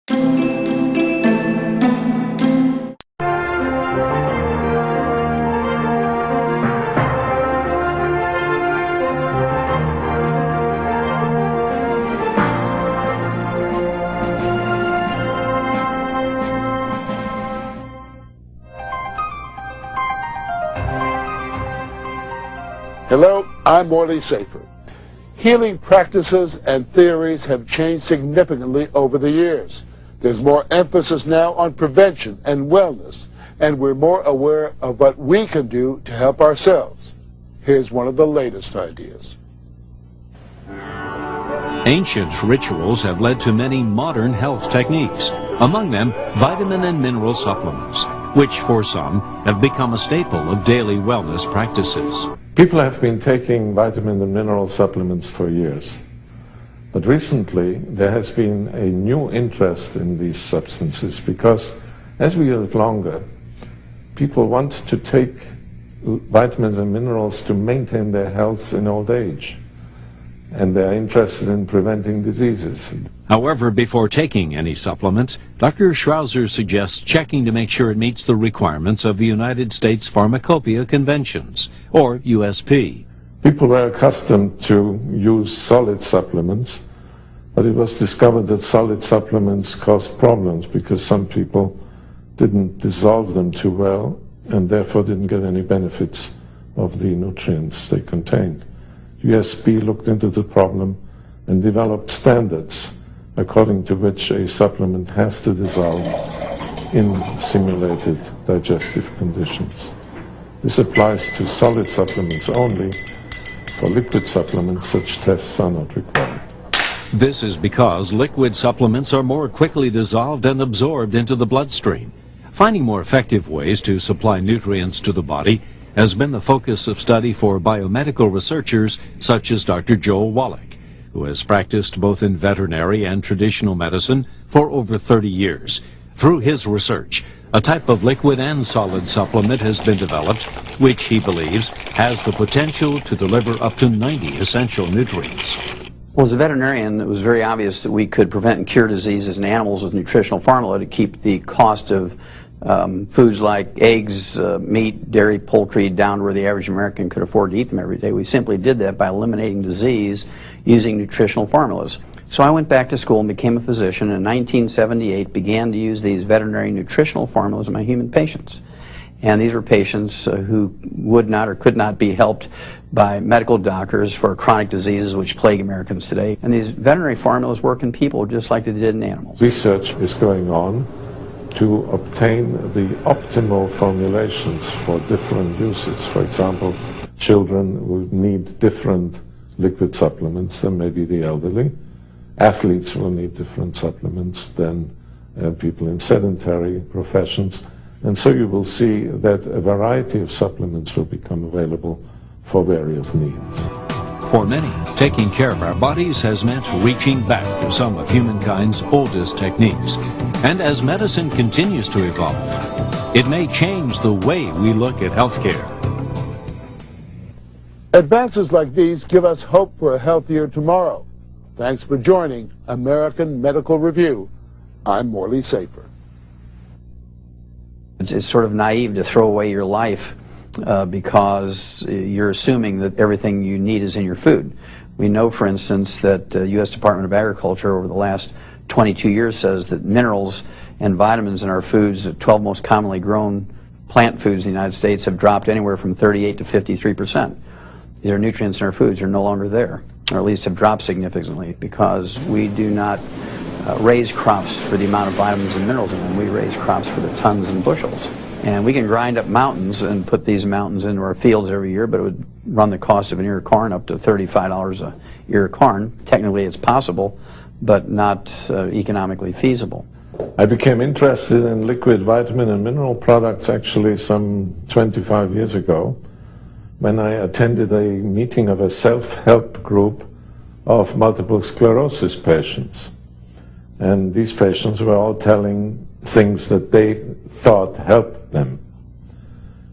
Hello, I'm Morley Safer. Healing practices and theories have changed significantly over the years. There's more emphasis now on prevention and wellness, and we're more aware of what we can do to help ourselves. Here's one of the latest ideas. Ancient rituals have led to many modern health techniques, among them vitamin and mineral supplements, which for some have become a staple of daily wellness practices. People have been taking vitamin and mineral supplements for years. But recently there has been a new interest in these substances because as we live longer, people want to take vitamins and minerals to maintain their health in old age. And they're interested in preventing diseases. However, before taking any supplements, Dr. Schrouser suggests checking to make sure it meets the requirements of the United States Pharmacopoeia Conventions, or USP. People were accustomed to use solid supplements, but it was discovered that solid supplements caused problems because some people didn't dissolve them too well and therefore didn't get any benefits of the nutrients they contained. USP looked into the problem and developed standards according to which a supplement has to dissolve in simulated digestive conditions. This applies to solid supplements only. For liquid supplements, such tests are not required. This is because liquid supplements are more quickly dissolved and absorbed into the bloodstream. Finding more effective ways to supply nutrients to the body has been the focus of study for biomedical researchers such as Dr. Joel Wallach, who has practiced both in veterinary and traditional medicine for over 30 years. Through his research, a type of liquid and solid supplement has been developed, which he believes has the potential to deliver up to 90 essential nutrients. Well, as a veterinarian, it was very obvious that we could prevent and cure diseases in animals with nutritional formula to keep the cost of foods like eggs, meat, dairy, poultry down to where the average American could afford to eat them every day. We simply did that by eliminating disease using nutritional formulas. So I went back to school and became a physician, and in 1978 began to use these veterinary nutritional formulas in my human patients. And these were patients who would not or could not be helped by medical doctors for chronic diseases which plague Americans today. And these veterinary formulas work in people just like they did in animals. Research is going on to obtain the optimal formulations for different uses. For example, children will need different liquid supplements than maybe the elderly. Athletes will need different supplements than people in sedentary professions. And so you will see that a variety of supplements will become available for various needs. For many, taking care of our bodies has meant reaching back to some of humankind's oldest techniques. And as medicine continues to evolve, it may change the way we look at healthcare. Advances like these give us hope for a healthier tomorrow. Thanks for joining American Medical Review. I'm Morley Safer. It's sort of naive to throw away your life because you're assuming that everything you need is in your food. We know, for instance, that the U.S. Department of Agriculture over the last 22 years says that minerals and vitamins in our foods, the 12 most commonly grown plant foods in the United States, have dropped anywhere from 38 to 53%. These are nutrients in our foods are no longer there, or at least have dropped significantly, because we do not raise crops for the amount of vitamins and minerals in them. We raise crops for the tons and bushels. And we can grind up mountains and put these mountains into our fields every year, but it would run the cost of an ear of corn up to $35 a ear of corn. Technically it's possible, but not economically feasible. I became interested in liquid vitamin and mineral products actually some 25 years ago when I attended a meeting of a self-help group of multiple sclerosis patients. And these patients were all telling things that they thought helped them.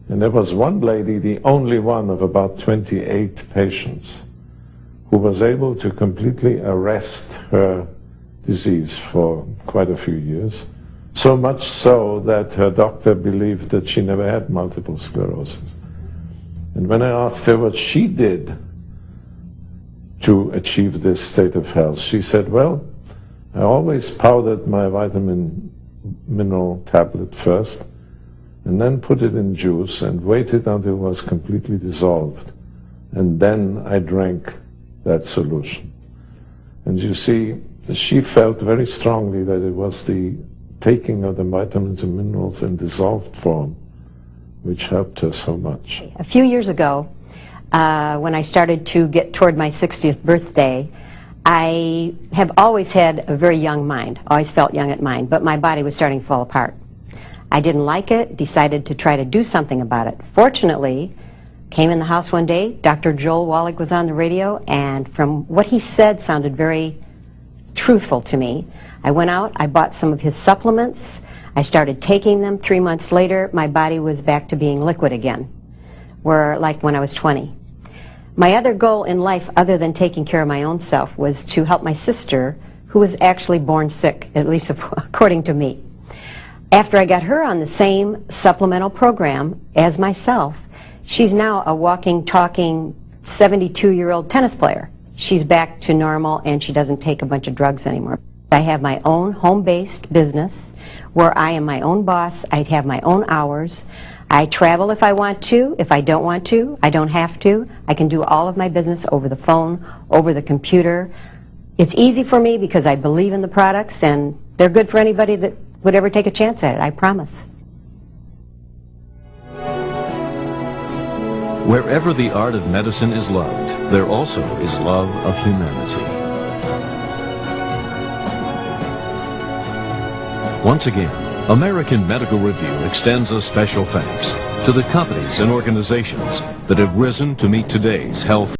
And there was one lady, the only one of about 28 patients, who was able to completely arrest her disease for quite a few years. So much so that her doctor believed that she never had multiple sclerosis. And when I asked her what she did to achieve this state of health, she said, well, I always powdered my vitamin mineral tablet first, and then put it in juice and waited until it was completely dissolved. And then I drank that solution. And you see, she felt very strongly that it was the taking of the vitamins and minerals in dissolved form which helped her so much. A few years ago, when I started to get toward my 60th birthday, I have always had a very young mind, always felt young at mind, but my body was starting to fall apart. I didn't like it, decided to try to do something about it. Fortunately, came in the house one day, Dr. Joel Wallach was on the radio, and from what he said sounded very truthful to me. I went out, I bought some of his supplements, I started taking them. 3 months later, my body was back to being liquid again, like when I was 20. My other goal in life, other than taking care of my own self, was to help my sister, who was actually born sick, at least according to me. After I got her on the same supplemental program as myself, she's now a walking, talking 72-year-old tennis player. She's back to normal and she doesn't take a bunch of drugs anymore. I have my own home-based business where I am my own boss. I have my own hours. I travel if I want to. If I don't want to, I don't have to. I can do all of my business over the phone, over the computer. It's easy for me because I believe in the products and they're good for anybody that would ever take a chance at it, I promise. Wherever the art of medicine is loved, there also is love of humanity. Once again, American Medical Review extends a special thanks to the companies and organizations that have risen to meet today's health.